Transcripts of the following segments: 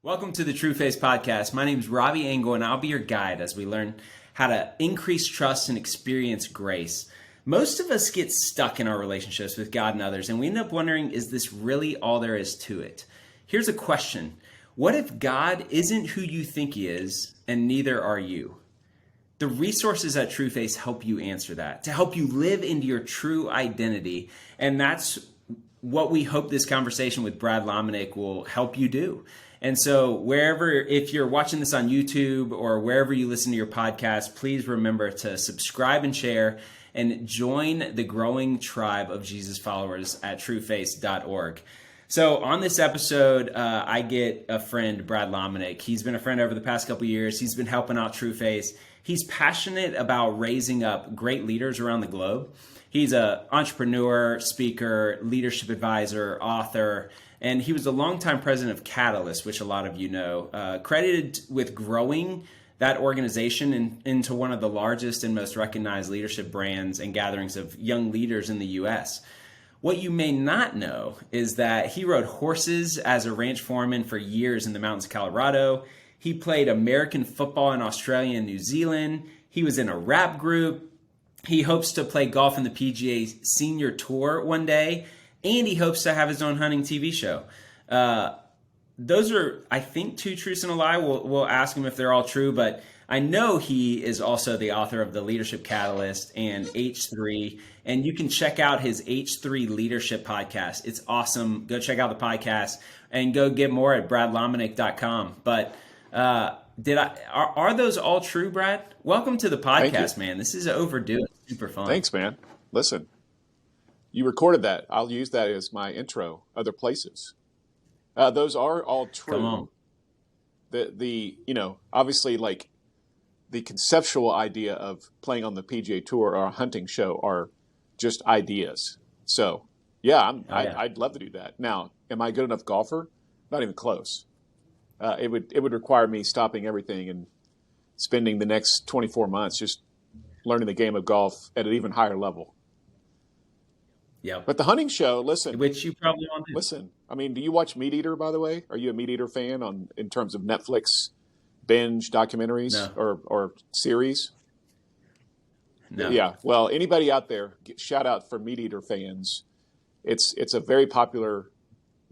Welcome to the Trueface Podcast. My name is Robby and I'll be your guide as we learn how to increase trust and experience grace. Most of us get stuck in our relationships with God and others, and we end up wondering, is this really all there is to it? Here's a question. What if God isn't who you think he is, and neither are you? The resources at Trueface help you answer that, to help you live into your true identity, and that's what we hope this conversation with Brad Lomenick will help you do. And so if you're watching this on YouTube or wherever you listen to your podcast, please remember to subscribe and share and join the growing tribe of Jesus followers at trueface.org. So on this episode, I get a friend, Brad Lomenick. He's been a friend over the past couple of years. He's been helping out Trueface. He's passionate about raising up great leaders around the globe. He's an entrepreneur, speaker, leadership advisor, author, and he was a longtime president of Catalyst, which a lot of you know, credited with growing that organization into one of the largest and most recognized leadership brands and gatherings of young leaders in the U.S. What you may not know is that he rode horses as a ranch foreman for years in the mountains of Colorado. He played American football in Australia and New Zealand. He was in a rap group. He hopes to play golf in the PGA Senior Tour one day. And he hopes to have his own hunting TV show. Those are, I think, two truths and a lie. We'll ask him if they're all true, but I know he is also the author of The Leadership Catalyst and H3, and you can check out his H3 Leadership podcast. It's awesome. Go check out the podcast and go get more at bradlomenick.com. But are those all true, Brad? Welcome to the podcast, man. This is overdue. It's super fun. Thanks, man. Listen. You recorded that. I'll use that as my intro. Other places. Those are all true. Come on. The obviously, like, the conceptual idea of playing on the PGA Tour or a hunting show are just ideas. So yeah, I'd love to do that. Now, am I a good enough golfer? Not even close. It would require me stopping everything and spending the next 24 months just learning the game of golf at an even higher level. Yeah. But the hunting show, listen. Which you probably want to. Listen, I mean, do you watch Meat Eater, by the way? Are you a Meat Eater fan in terms of Netflix binge documentaries or series? No. Yeah. Well, anybody out there, shout out for Meat Eater fans. It's a very popular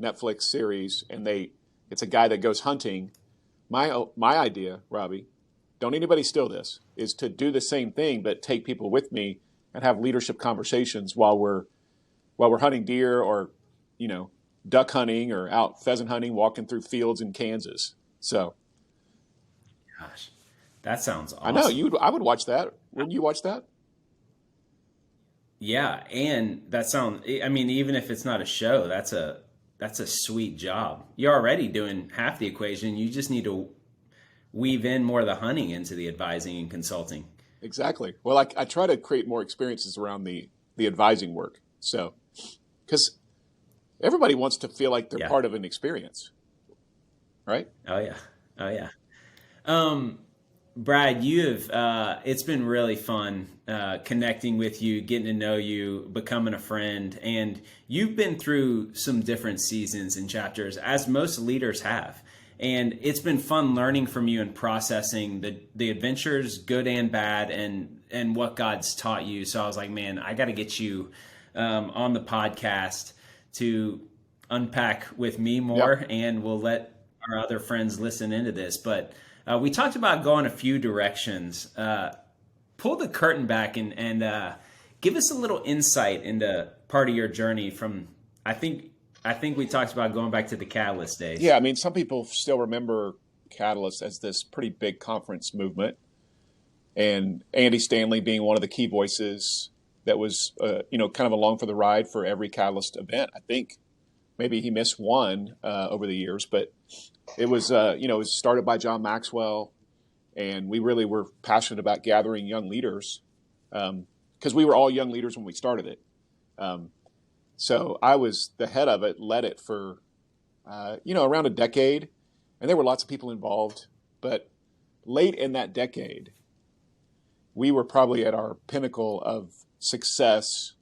Netflix series, and it's a guy that goes hunting. My idea, Robby, don't anybody steal this, is to do the same thing, but take people with me and have leadership conversations while we're hunting deer or, duck hunting or out pheasant hunting, walking through fields in Kansas. So, gosh, that sounds awesome. I know I would watch that. Wouldn't you watch that? Yeah, and even if it's not a show, that's a sweet job. You're already doing half the equation. You just need to weave in more of the hunting into the advising and consulting. Exactly. Well, I try to create more experiences around the advising work. So, because everybody wants to feel like they're part of an experience, right? Oh yeah. Brad, it's been really fun connecting with you, getting to know you, becoming a friend, and you've been through some different seasons and chapters, as most leaders have. And it's been fun learning from you and processing the adventures, good and bad, and what God's taught you. So I was like, man, I got to get you on the podcast to unpack with me more, and we'll let our other friends listen into this. But we talked about going a few directions. Pull the curtain back and give us a little insight into part of your journey from, I think we talked about going back to the Catalyst days. Yeah, I mean, some people still remember Catalyst as this pretty big conference movement, and Andy Stanley being one of the key voices that was, kind of along for the ride for every Catalyst event. I think maybe he missed one over the years, but it was, it was started by John Maxwell, and we really were passionate about gathering young leaders because we were all young leaders when we started it. So I was the head of it, led it for, around a decade, and there were lots of people involved. But late in that decade, we were probably at our pinnacle of success,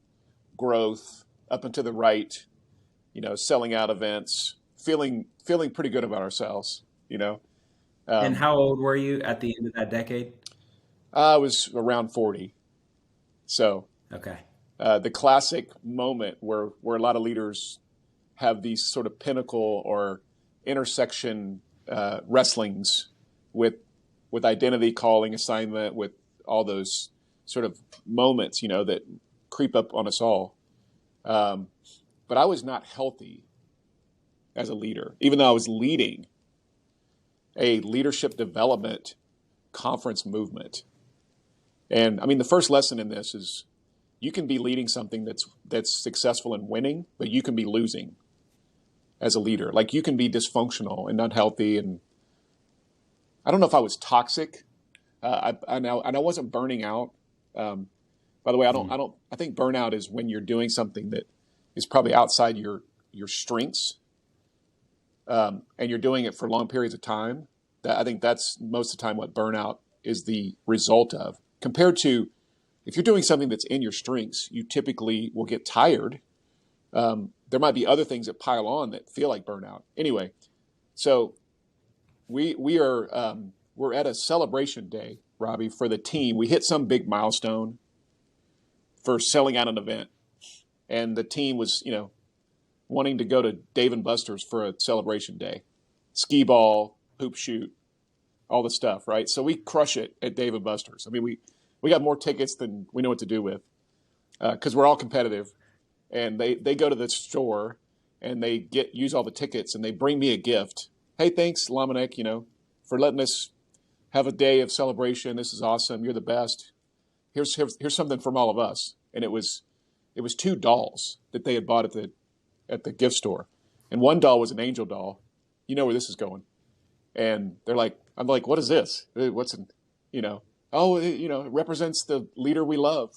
growth, up and to the right, selling out events, feeling pretty good about ourselves. you know. And how old were you at the end of that decade? I was around 40. So Okay. the classic moment where a lot of leaders have these sort of pinnacle or intersection wrestlings with identity, calling, assignment, with all those sort of moments, that creep up on us all. But I was not healthy as a leader, even though I was leading a leadership development conference movement. And I mean, the first lesson in this is you can be leading something that's successful and winning, but you can be losing as a leader. Like, you can be dysfunctional and unhealthy. And I don't know if I was toxic. I know I wasn't burning out. By the way, I think burnout is when you're doing something that is probably outside your strengths, and you're doing it for long periods of time. I think that's most of the time what burnout is the result of. Compared to if you're doing something that's in your strengths, you typically will get tired. There might be other things that pile on that feel like burnout. Anyway, so we're at a celebration day, Robby, for the team. We hit some big milestone for selling out an event, and the team was, wanting to go to Dave & Buster's for a celebration day, skee ball, hoop shoot, all the stuff, right? So we crush it at Dave & Buster's. I mean, we got more tickets than we know what to do with, because we're all competitive. And they go to the store and they use all the tickets, and they bring me a gift. Hey, thanks, Lomenick, for letting us have a day of celebration. This is awesome. You're the best. Here's something from all of us. And it was 2 dolls that they had bought at the gift store. And one doll was an angel doll. You know where this is going. And I'm like, what is this? What's in, it represents the leader we love,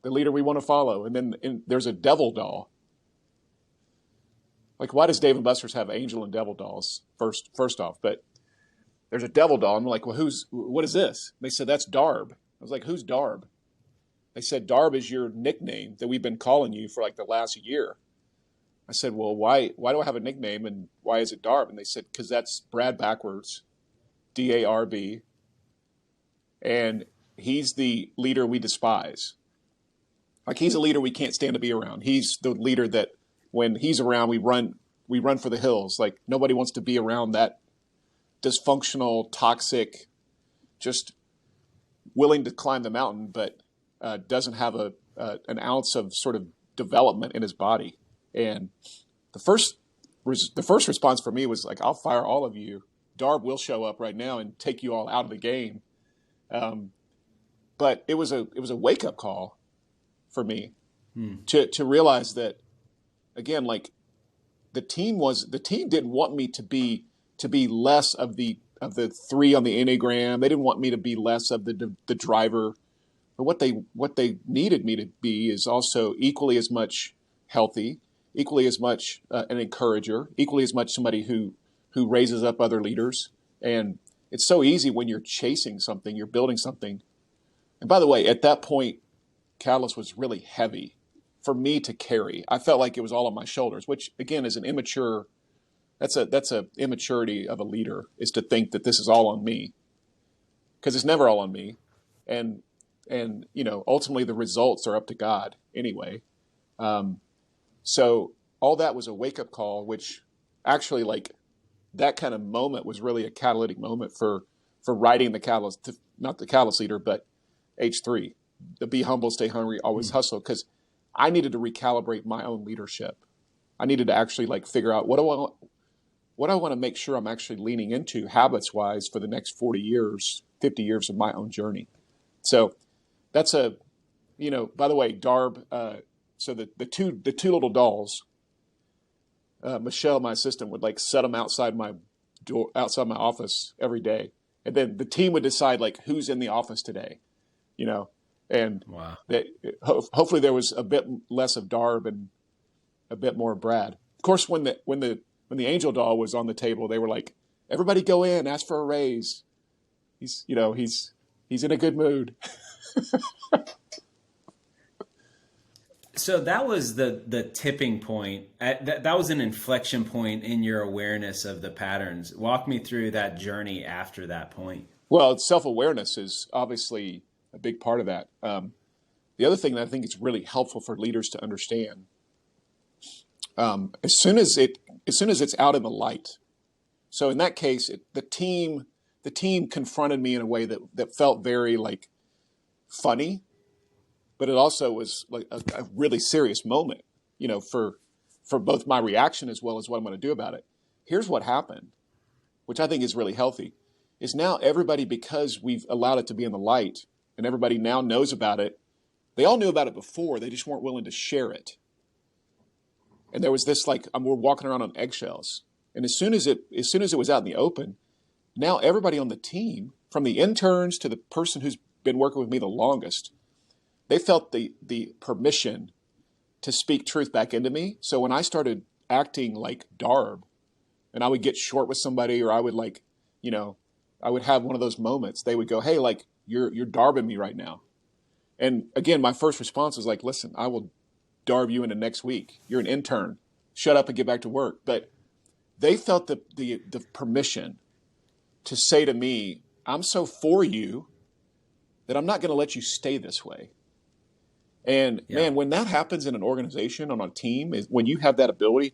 the leader we want to follow. And then there's a devil doll. Like, why does Dave & Buster's have angel and devil dolls first off? But there's a devil doll. I'm like, well, what is this? They said, that's Darb. I was like, who's Darb? They said, Darb is your nickname that we've been calling you for like the last year. I said, well, why do I have a nickname, and why is it Darb? And they said, because that's Brad backwards, D-A-R-B. And he's the leader we despise. Like, he's a leader we can't stand to be around. He's the leader that when he's around, we run for the hills. Like, nobody wants to be around that dysfunctional, toxic, just willing to climb the mountain, but doesn't have an ounce of sort of development in his body. And the first response for me was like, I'll fire all of you. Darb will show up right now and take you all out of the game. But it was a wake up call for me to realize that, again, like, the team didn't want me to be less of the 3 on the Enneagram. They didn't want me to be less of the driver. But what they needed me to be is also equally as much healthy, equally as much an encourager, equally as much somebody who raises up other leaders. And it's so easy when you're chasing something, you're building something. And by the way, at that point, Catalyst was really heavy for me to carry. I felt like it was all on my shoulders, which again is that's a immaturity of a leader, is to think that this is all on me, because it's never all on me. And ultimately the results are up to God anyway. So all that was a wake up call, which actually, like, that kind of moment was really a catalytic moment for writing the Catalyst, not the Catalyst leader, but H3, the be humble, stay hungry, always hustle. Because I needed to recalibrate my own leadership. I needed to actually, like, figure out what do I want to make sure I'm actually leaning into habits wise for the next 40 years, 50 years of my own journey. So that's by the way, Darb, so the two little dolls, Michelle, my assistant, would like set them outside my door, outside my office every day. And then the team would decide, like, who's in the office today, and wow. Hopefully there was a bit less of Darb and a bit more of Brad. Of course, when the angel doll was on the table, they were like, everybody go in, ask for a raise. He's in a good mood. So that was the tipping point. That was an inflection point in your awareness of the patterns. Walk me through that journey after that point. Well, self-awareness is obviously a big part of that. The other thing that I think is really helpful for leaders to understand, as soon as it's out in the light. So in that case, the team confronted me in a way that felt very like funny, but it also was like a really serious moment, for both my reaction as well as what I'm going to do about it. Here's what happened, which I think is really healthy, is now everybody, because we've allowed it to be in the light and everybody now knows about it. They all knew about it before. They just weren't willing to share it. And there was this we're walking around on eggshells. And as soon as it was out in the open, now everybody on the team, from the interns to the person who's been working with me the longest, they felt the permission to speak truth back into me. So when I started acting like Darb, and I would get short with somebody, or I would I would have one of those moments, they would go, "Hey, you're Darbing me right now." And again, my first response was like, "Listen, I will Darb you into next week. You're an intern. Shut up and get back to work." But they felt the permission to say to me, "I'm so for you that I'm not going to let you stay this way." And man, when that happens in an organization, on a team, is when you have that ability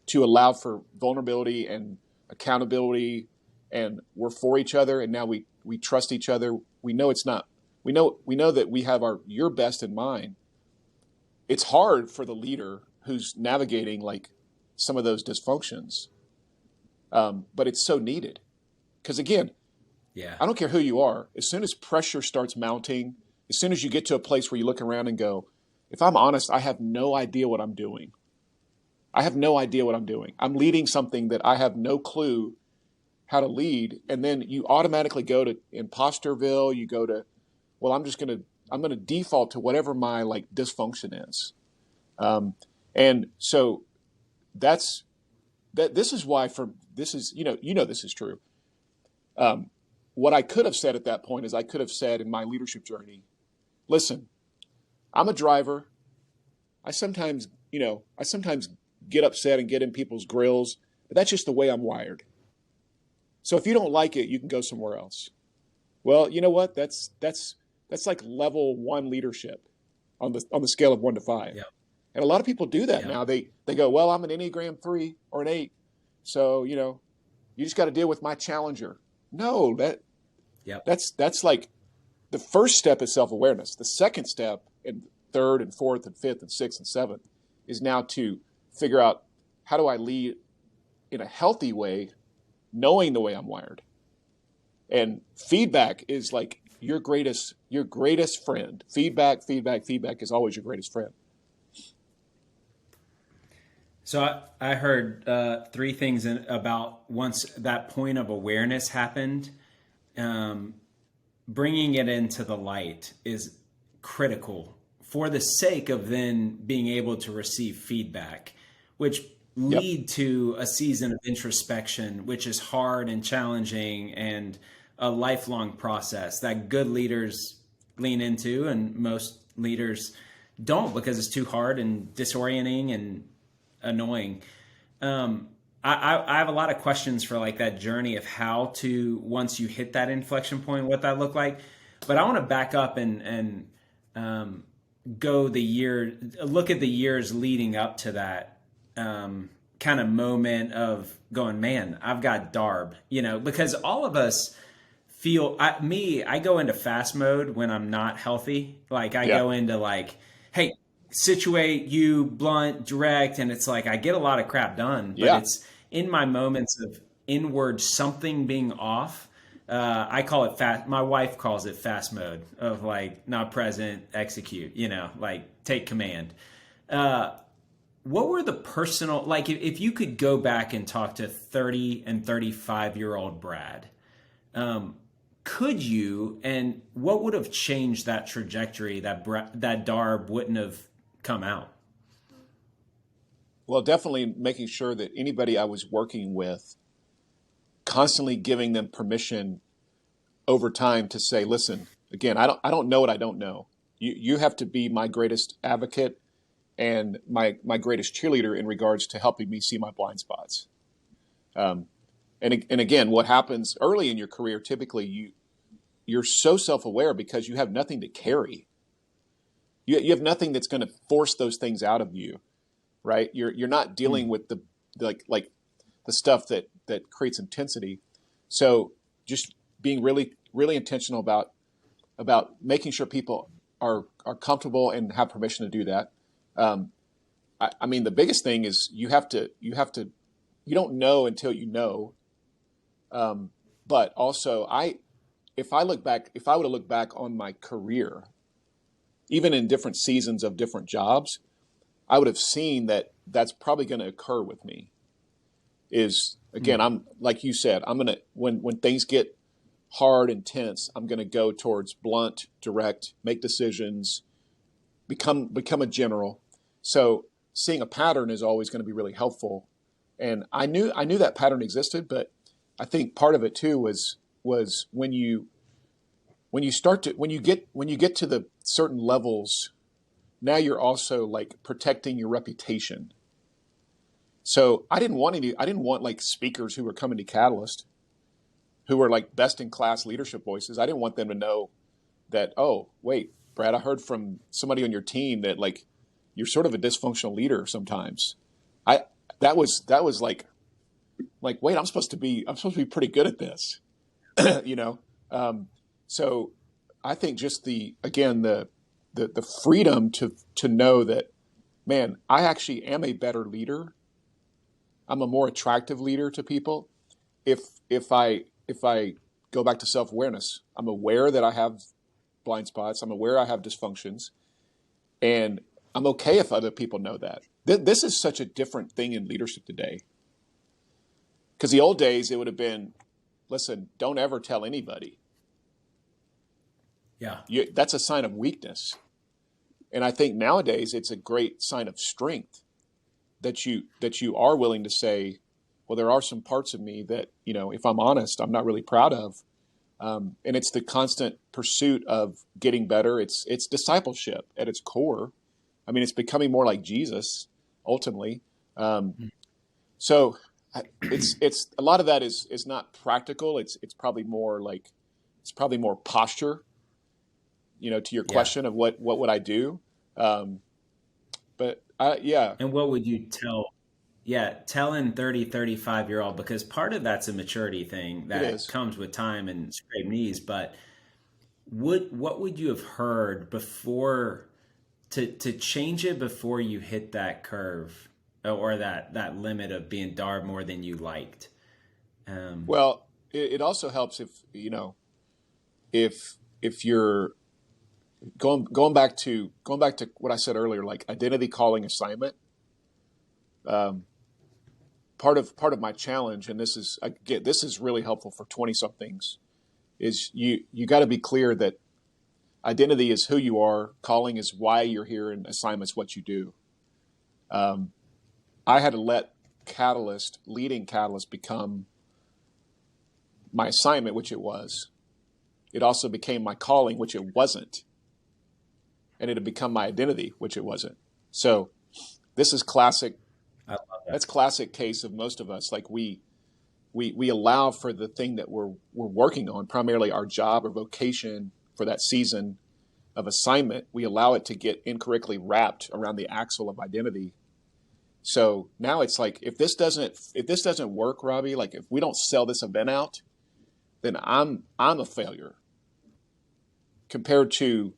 to allow for vulnerability and accountability, and we're for each other, and now we trust each other. We know we know that we have your best in mind. It's hard for the leader who's navigating some of those dysfunctions, but it's so needed. Because again, I don't care who you are. As soon as pressure starts mounting, as soon as you get to a place where you look around and go, if I'm honest, I have no idea what I'm doing. I'm leading something that I have no clue how to lead. And then you automatically go to imposterville. You go to, well, I'm going to default to whatever my dysfunction is. And so this is why this is true. What I could have said at that point is I could have said in my leadership journey, listen, I'm a driver. I sometimes get upset and get in people's grills, but that's just the way I'm wired. So if you don't like it, you can go somewhere else. Well, you know what? That's like level 1 leadership on the scale of 1 to 5. Yeah. And a lot of people do that now. They go, well, I'm an Enneagram 3 or an 8. So, you just got to deal with my challenger. No, that's like the first step is self-awareness. The second step, and third and fourth and fifth and sixth and seventh, is now to figure out, how do I lead in a healthy way, knowing the way I'm wired. And feedback is like your greatest friend. Feedback is always your greatest friend. So I heard 3 things about once that point of awareness happened, bringing it into the light is critical for the sake of then being able to receive feedback, which lead to a season of introspection, which is hard and challenging and a lifelong process that good leaders lean into, and most leaders don't, because it's too hard and disorienting and annoying. I have a lot of questions for that journey of how to, once you hit that inflection point, what that looked like. But I want to back up and look at the years leading up to that kind of moment of going, man, I've got Darb, because all of us feel, I go into fast mode when I'm not healthy. Go into hey, situate, you blunt, direct, and it's I get a lot of crap done, but it's in my moments of inward something being off. I call it fast. My wife calls it fast mode of not present, execute, take command. What were the personal, if you could go back and talk to 30 and 35-year-old Brad, could you, and what would have changed that trajectory that Darb wouldn't have come out? Well, definitely making sure that anybody I was working with, constantly giving them permission over time to say, listen, again, I don't know what I don't know. You have to be my greatest advocate and my greatest cheerleader in regards to helping me see my blind spots. And again, what happens early in your career, typically you're so self-aware because you have nothing to carry. You have nothing that's going to force those things out of you, right? You're not dealing with the like the stuff that creates intensity. So just being really, really intentional about making sure people are comfortable and have permission to do that. I mean, the biggest thing is you don't know until you know. But also if I would have looked back on my career, even in different seasons of different jobs, I would have seen that that's probably going to occur with me. Is again, I'm like you said, I'm going to, when things get hard and tense, I'm going to go towards blunt, direct, make decisions, become a general. So seeing a pattern is always going to be really helpful. And I knew that pattern existed, but I think part of it too was when you get to the certain levels, now you're also like protecting your reputation. So I didn't want like speakers who were coming to Catalyst, who were like best in class leadership voices. I didn't want them to know that, oh, wait, Brad, I heard from somebody on your team that like you're sort of a dysfunctional leader sometimes. That was like, wait, I'm supposed to be pretty good at this, you know? So I think just the freedom to know that, man, I actually am a better leader. I'm a more attractive leader to people. If I go back to self-awareness, I'm aware that I have blind spots. I'm aware I have dysfunctions, and I'm okay if other people know that. This is such a different thing in leadership today. Because the old days, it would have been, listen, don't ever tell anybody. Yeah. That's a sign of weakness. And I think nowadays it's a great sign of strength that you are willing to say, well, there are some parts of me that, you know, if I'm honest, I'm not really proud of. And it's the constant pursuit of getting better. It's discipleship at its core. I mean, it's becoming more like Jesus ultimately. So it's a lot of that is not practical. It's probably more posture, you know, to your question of what would I do? But yeah. And what would you tell telling 30, 35-year-old, because part of that's a maturity thing that comes with time and scraped knees, but what would you have heard before to change it before you hit that curve or that limit of being dark more than you liked? Well, it also helps if, you know, if you're going back to what I said earlier, like identity, calling, assignment. Part of my challenge, and this is really helpful for 20-somethings, is you got to be clear that identity is who you are, calling is why you're here, and assignment's what you do. I had to let leading Catalyst become my assignment, which it was. It also became my calling, which it wasn't. And it had become my identity, which it wasn't. So this is classic. I love that. That's classic case of most of us. Like we allow for the thing that we're working on, primarily our job or vocation for that season of assignment. We allow it to get incorrectly wrapped around the axle of identity. So now it's like, if this doesn't work, Robby, like if we don't sell this event out, then I'm a failure. Compared to,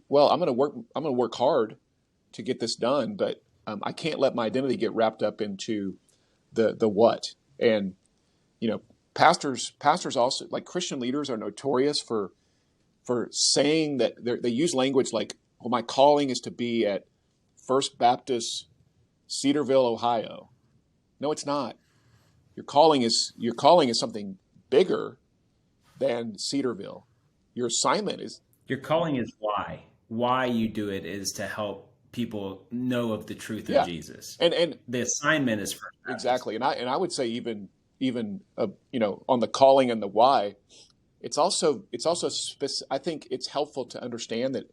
well, I'm going to work hard to get this done, but I can't let my identity get wrapped up into the what. And, you know, pastors also, like Christian leaders, are notorious for saying that they use language like, well, my calling is to be at First Baptist Cedarville, Ohio. No, it's not. Your calling is something bigger than Cedarville. Your assignment is. Your calling is why. Why you do it is to help people know of the truth of Jesus. And the assignment is for exactly. And I would say even you know, on the calling and the why, I think it's helpful to understand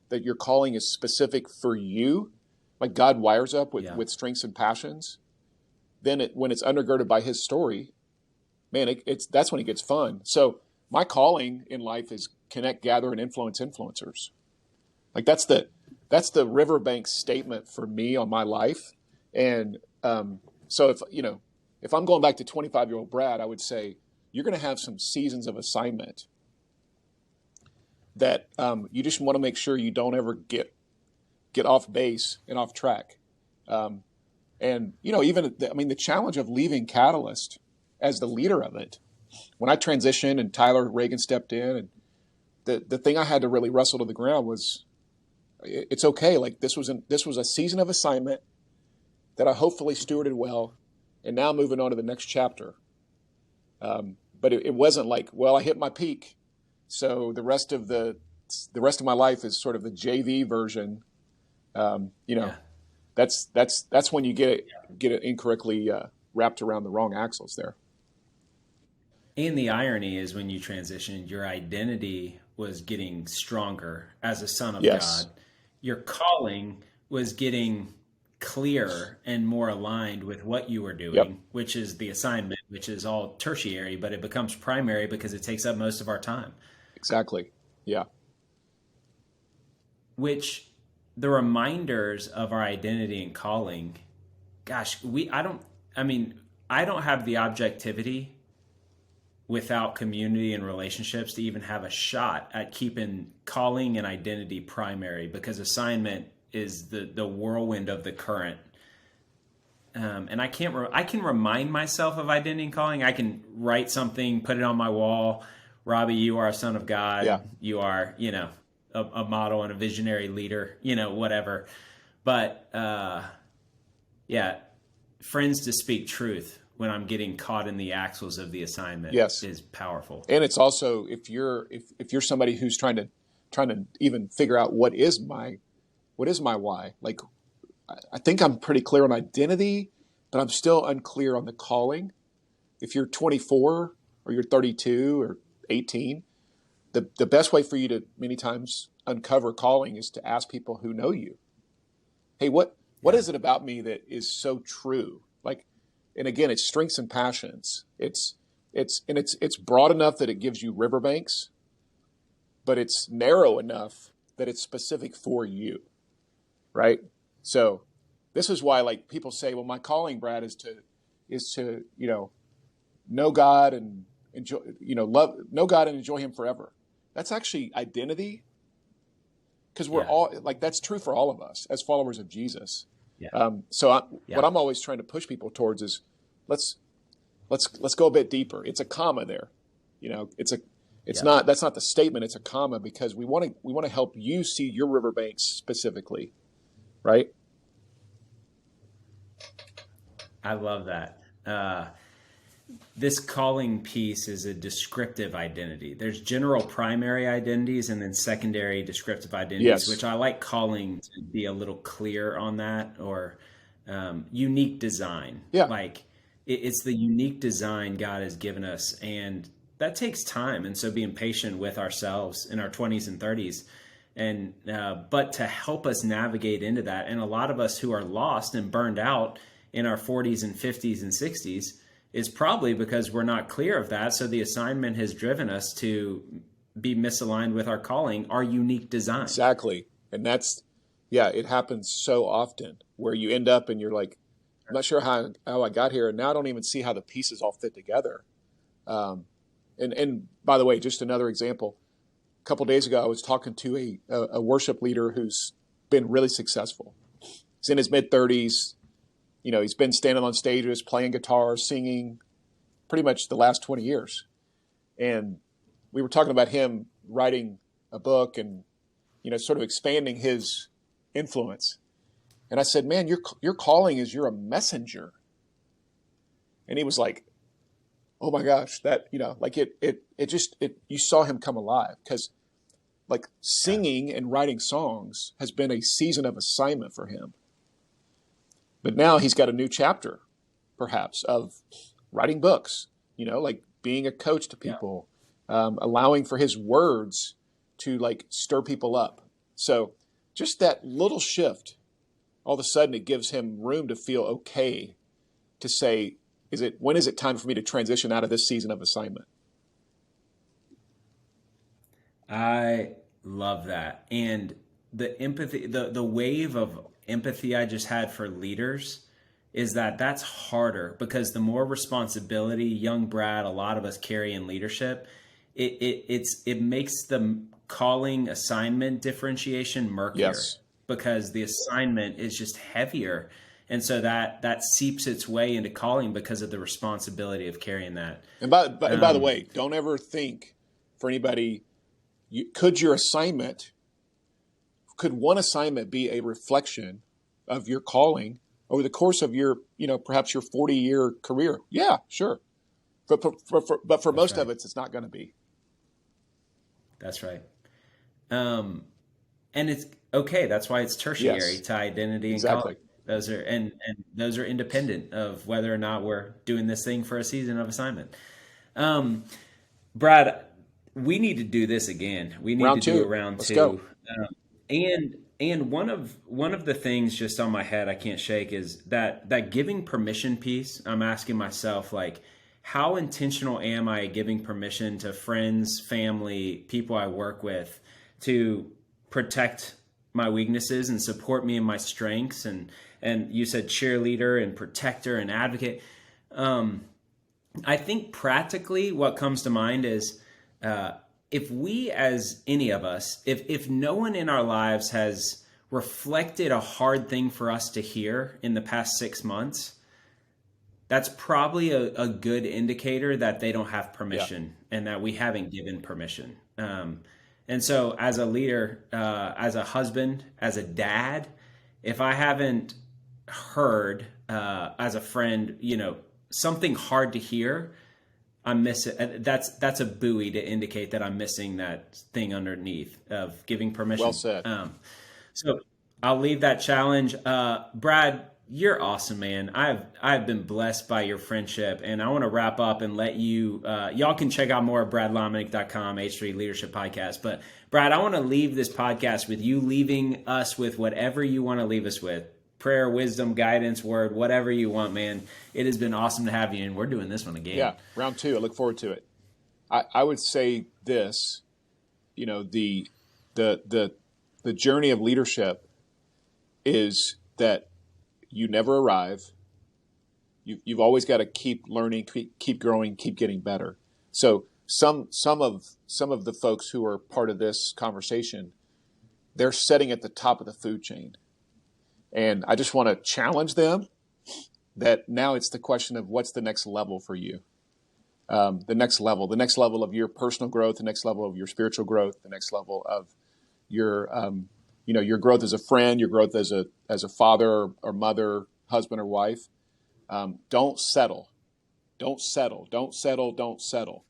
that your calling is specific for you. Like God wires up with strengths and passions. Then when it's undergirded by his story, man, that's when it gets fun. So my calling in life is connect, gather, and influence influencers. Like that's the riverbank statement for me on my life. And so if I'm going back to 25-year-old Brad, I would say you're going to have some seasons of assignment that you just want to make sure you don't ever get off base and off track. And the challenge of leaving Catalyst as the leader of it, when I transitioned and Tyler Reagan stepped in, and the thing I had to really wrestle to the ground was, it's okay. Like this was a season of assignment that I hopefully stewarded well, and now moving on to the next chapter. But it wasn't like, well, I hit my peak, so the rest of my life is sort of the JV version. That's when you get it incorrectly wrapped around the wrong axles there. And the irony is when you transitioned, your identity was getting stronger as a son of God. Your calling was getting clearer and more aligned with what you were doing, which is the assignment, which is all tertiary, but it becomes primary because it takes up most of our time. Exactly. Yeah. Which the reminders of our identity and calling, gosh, I don't have the objectivity without community and relationships to even have a shot at keeping calling and identity primary, because assignment is the whirlwind of the current. And I can remind myself of identity and calling. I can write something, put it on my wall. Robby, you are a son of God. Yeah. You are, a model and a visionary leader, whatever. But friends to speak truth when I'm getting caught in the axles of the assignment is powerful. And it's also, if you're somebody who's trying to even figure out what is my why, like I think I'm pretty clear on identity, but I'm still unclear on the calling. If you're 24 or you're 32 or 18, the best way for you to many times uncover calling is to ask people who know you. Hey, what is it about me that is so true? Like, and again, it's strengths and passions. It's broad enough that it gives you riverbanks, but it's narrow enough that it's specific for you, right? So this is why, like, people say, well, my calling, Brad, is to know God and know God and enjoy Him forever. That's actually identity, because we're all like, that's true for all of us as followers of Jesus. Yeah. What I'm always trying to push people towards is let's go a bit deeper. It's a comma there, that's not the statement. It's a comma because we want to help you see your riverbanks specifically, right? I love that. This calling piece is a descriptive identity. There's general primary identities and then secondary descriptive identities, which I like calling to be a little clear on that, or unique design. Yeah. Like it's the unique design God has given us, and that takes time. And so being patient with ourselves in our 20s and 30s, and but to help us navigate into that. And a lot of us who are lost and burned out in our 40s and 50s and 60s is probably because we're not clear of that. So the assignment has driven us to be misaligned with our calling, our unique design. Exactly. And it happens so often where you end up and you're like, I'm not sure how I got here. And now I don't even see how the pieces all fit together. And by the way, just another example, a couple of days ago, I was talking to a worship leader who's been really successful. He's in his mid-30s. He's been standing on stages, playing guitar, singing pretty much the last 20 years. And we were talking about him writing a book and, sort of expanding his influence. And I said, man, your calling is you're a messenger. And he was like, oh my gosh, that, you saw him come alive, because like singing and writing songs has been a season of assignment for him. But now he's got a new chapter, perhaps, of writing books, like being a coach to people, allowing for his words to like stir people up. So just that little shift, all of a sudden it gives him room to feel okay to say, when is it time for me to transition out of this season of assignment? I love that. And the empathy, the wave of empathy I just had for leaders is that's harder because the more responsibility young Brad, a lot of us carry in leadership, it makes the calling assignment differentiation murkier. Yes. Because the assignment is just heavier. And so that seeps its way into calling because of the responsibility of carrying that. And by the way, don't ever think for anybody, could one assignment be a reflection of your calling over the course of your, perhaps your 40-year career? Yeah, sure. But for most of it, it's not going to be. That's right. And it's okay. That's why it's tertiary to identity and calling. Those are and those are independent of whether or not we're doing this thing for a season of assignment. Brad, we need to do this again. We need to do a round two. Let's go. And one of the things just on my head I can't shake is that giving permission piece. I'm asking myself, like, how intentional am I giving permission to friends, family, people I work with to protect my weaknesses and support me in my strengths? And you said cheerleader and protector and advocate. I think practically what comes to mind is if we, as any of us, if no one in our lives has reflected a hard thing for us to hear in the past 6 months, that's probably a good indicator that they don't have permission and that we haven't given permission. And so as a leader, as a husband, as a dad, if I haven't heard as a friend, something hard to hear, I'm missing. That's a buoy to indicate that I'm missing that thing underneath of giving permission. Well said. So I'll leave that challenge. Brad, you're awesome, man. I've been blessed by your friendship, and I want to wrap up and let you. Y'all can check out more at bradlomenick.com, H3 Leadership Podcast. But Brad, I want to leave this podcast with you leaving us with whatever you want to leave us with. Prayer, wisdom, guidance, word, whatever you want, man. It has been awesome to have you, and we're doing this one again. Yeah, round two. I look forward to it. I would say this, the journey of leadership is that you never arrive. You've always got to keep learning, keep growing, keep getting better. So some of the folks who are part of this conversation, they're sitting at the top of the food chain. And I just want to challenge them that now it's the question of what's the next level for you. The next level of your personal growth, the next level of your spiritual growth, the next level of your, your growth as a friend, your growth as a father or mother, husband or wife. Don't settle. Don't settle. Don't settle. Don't settle.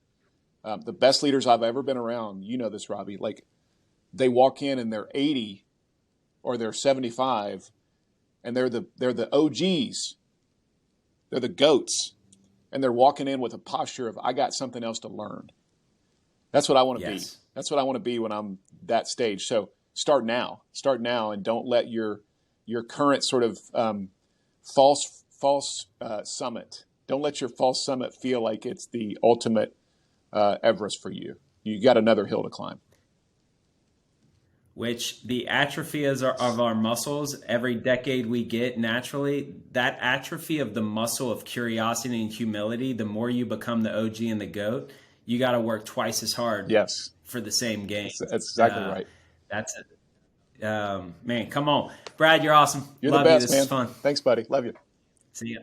The best leaders I've ever been around, you know this, Robby, like they walk in and they're 80 or they're 75 and they're the OGs. They're the goats. And they're walking in with a posture of, I got something else to learn. That's what I want to be. That's what I want to be when I'm that stage. So start now, and don't let your current sort of false summit. Don't let your false summit feel like it's the ultimate Everest for you. You got another hill to climb. Which the atrophy of our muscles, every decade we get naturally, that atrophy of the muscle of curiosity and humility, the more you become the OG and the GOAT, you got to work twice as hard for the same game. That's exactly right. That's it. Man, come on. Brad, you're awesome. You're Love the best, you. This man. is fun. Thanks, buddy. Love you. See ya.